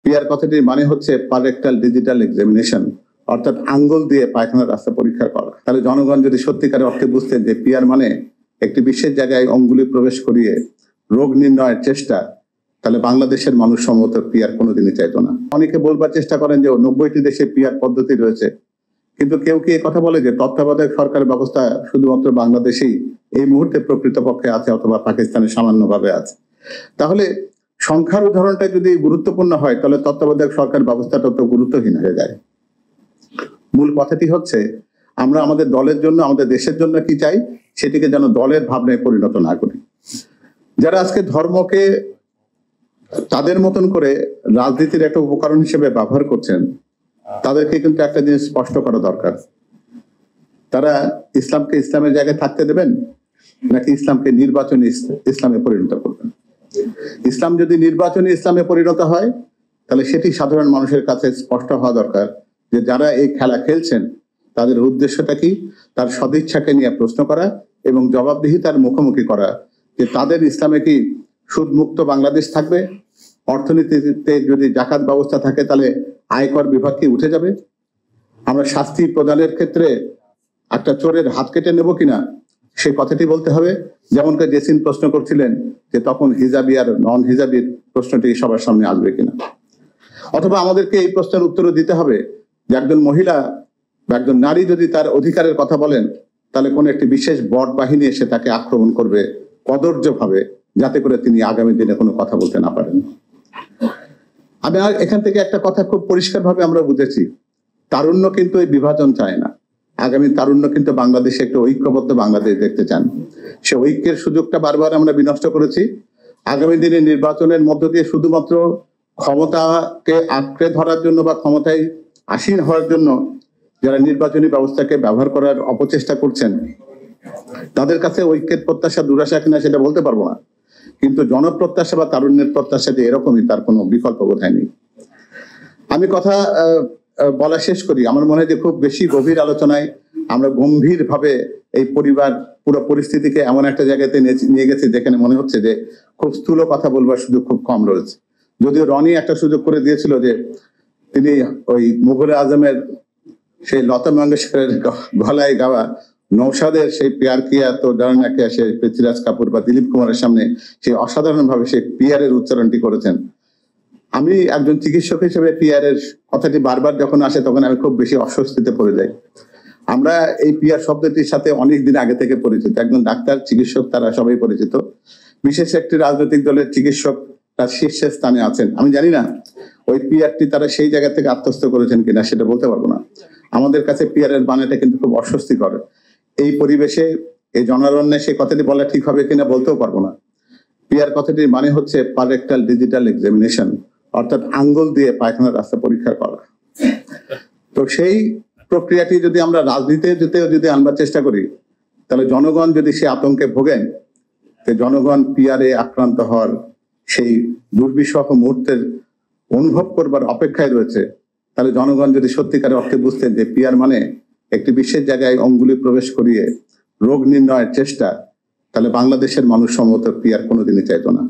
PR কথাটির মানে হচ্ছে পারেক্টাল ডিজিটাল এক্সামিনেশন, অর্থাৎ আঙ্গুল দিয়ে পায়খানার রাস্তা পরীক্ষা করা। তাহলে জনগণ যদি সত্যিকারের অর্থে বুঝতেন যে পিআর মানে একটি বিশেষ জায়গায় অঙ্গুলি প্রবেশ করিয়ে রোগ নির্ণয়ের চেষ্টা, তাহলে বাংলাদেশের মানুষ সম্ভবত পিআর কোনোদিনই চাইতো না। অনেকে বলবার চেষ্টা করেন যে 90টি দেশে পিআর পদ্ধতি রয়েছে, কিন্তু কেউ কি কথা বলে যে তত্ত্বাবধায়ক সরকার ব্যবস্থা শুধুমাত্র বাংলাদেশেই এই মুহূর্তে প্রকৃতপক্ষে আছে অথবা পাকিস্তানে সামান্যভাবে আছে? তাহলে সংখ্যার উদাহরণটা যদি গুরুত্বপূর্ণ হয় তাহলে তত্ত্বাবধায়ক সরকার ব্যবস্থাটা তো গুরুত্বহীন হয়ে যায়। মূল কথাটি হচ্ছে আমরা আমাদের দলের জন্য, আমাদের দেশের জন্য কি চাই সেটিকে যেন দলের ভাবনায় পরিণত না করি। যারা আজকে ধর্মকে তাদের মতন করে রাজনীতির একটা উপকরণ হিসেবে ব্যবহার করছেন, তাদেরকে কিন্তু একটা জিনিস স্পষ্ট করা দরকার। তারা ইসলামকে ইসলামের জায়গায় থাকতে দেবেন নাকি ইসলামকে নির্বাচনী ইসলামে পরিণত করবেন? ইসলাম যদি নির্বাচনী ইসলামে পরিণত হয় তাহলে সেটি সাধারণ মানুষের কাছে স্পষ্ট হওয়া দরকার যে যারা এই খেলা খেলছেন তাদের উদ্দেশ্যটা কি, তার সদিচ্ছাকে নিয়ে প্রশ্ন করা এবং জবাবদিহিতার মুখোমুখি করা যে তাদের ইসলামে কি সুদমুক্ত বাংলাদেশ থাকবে, অর্থনীতিতে যদি জাকাত ব্যবস্থা থাকে তাহলে আয়কর বিভাগ কি উঠে যাবে, আমরা শাস্তি প্রদানের ক্ষেত্রে একটা চোরের হাত কেটে নেব কিনা সেই কথাটি বলতে হবে। যেমনটা জেসিন প্রশ্ন করছিলেন যে তখন হিজাবি আর নন হিজাবির প্রশ্নটি সবার সামনে আসবে কিনা, অথবা আমাদেরকে এই প্রশ্নের উত্তরও দিতে হবে যে একজন মহিলা বা একজন নারী যদি তার অধিকারের কথা বলেন তাহলে কোন একটি বিশেষ বট বাহিনী এসে তাকে আক্রমণ করবে কদর্য ভাবে, যাতে করে তিনি আগামী দিনে কোনো কথা বলতে না পারেন। আমি এখান থেকে একটা কথা খুব পরিষ্কার ভাবে আমরা বুঝেছি, তারুণ্য কিন্তু এই বিভাজন চায় না। আগামী তারুণ্য কিন্তু বাংলাদেশে একটা ঐক্যবদ্ধ বাংলাদেশ দেখতে চান। সে ঐক্যের সুযোগটা বারবার আমরা বিনষ্ট করেছি। আগামী দিনে নির্বাচনের মধ্য দিয়ে শুধুমাত্র ক্ষমতাকে আঁকড়ে ধরার জন্য বা ক্ষমতায় আসীন হওয়ার জন্য যারা নির্বাচনী ব্যবস্থাকে ব্যবহার করার অপচেষ্টা করছেন তাদের কাছে ঐক্যের প্রত্যাশা দুরাশা কিনা সেটা বলতে পারবো না, কিন্তু জনপ্রত্যাশা বা তারুণ্যের প্রত্যাশা যে এরকমই তার কোনো বিকল্প বোধহয় নেই। আমি কথা বলা শেষ করি। আমার মনে হয় যে খুব বেশি গভীর আলোচনায় আমরা গম্ভীর ভাবে এই পরিবার পুরো পরিস্থিতিকে এমন একটা জায়গাতে নিয়ে গেছি যেখানে মনে হচ্ছে যে খুব স্থূল কথা বলবার সুযোগ খুব কম রয়েছে। যদিও রনি একটা সুযোগ করে দিয়েছিল যে তিনি ওই মুঘল আজমের সেই লতা মঙ্গেশকরের গলায় গাওয়া নৌসাদের সেই পিয়ার কিয়া তো ডারনা কিয়া সে পৃথ্বীরাজ কাপুর বা দিলীপ কুমারের সামনে সেই অসাধারণ ভাবে সেই পিয়ারের উচ্চারণটি করেছেন। আমি একজন চিকিৎসক হিসেবে পিআর এর কথাটি বারবার যখন আসে তখন আমি খুব বেশি অস্বস্তিতে পড়ে যাই। আমরা এই পিআর শব্দটির সাথে অনেক দিন আগে থেকে পরিচিত, একজন ডাক্তার চিকিৎসক তারা সবাই পরিচিত। বিশেষ একটি রাজনৈতিক দলের চিকিৎসক তার শীর্ষে স্থানে আছেন। আমি জানি না ওই পিআরটি তারা সেই জায়গা থেকে আত্মস্থ করেছেন কিনা সেটা বলতে পারবো না। আমাদের কাছে পিআর এর বানাটা কিন্তু খুব অস্বস্তিকর। এই পরিবেশে এই জনারণ্যে সেই কথাটি বলা ঠিক হবে কিনা বলতেও পারবো না। পিআর কথাটির মানে হচ্ছে পারেক্টাল ডিজিটাল এক্সামিনেশন, অর্থাৎ আঙ্গুল দিয়ে পায়খানার রাস্তা পরীক্ষা করা। তো সেই প্রক্রিয়াটি যদি আমরা রাজনীতিতেও যদি আনবার চেষ্টা করি তাহলে জনগণ যদি সে আতঙ্কে ভোগেন, জনগণ পিআরে আক্রান্ত হওয়ার সেই দুর্বিষহ মুহূর্তের অনুভব করবার অপেক্ষায় রয়েছে, তাহলে জনগণ যদি সত্যিকারের অর্থে বুঝতেন যে পিআর মানে একটি বিশেষ জায়গায় অঙ্গুলি প্রবেশ করিয়ে রোগ নির্ণয়ের চেষ্টা, তাহলে বাংলাদেশের মানুষ সম্ভবত পিআর কোনোদিনই চাইতো না।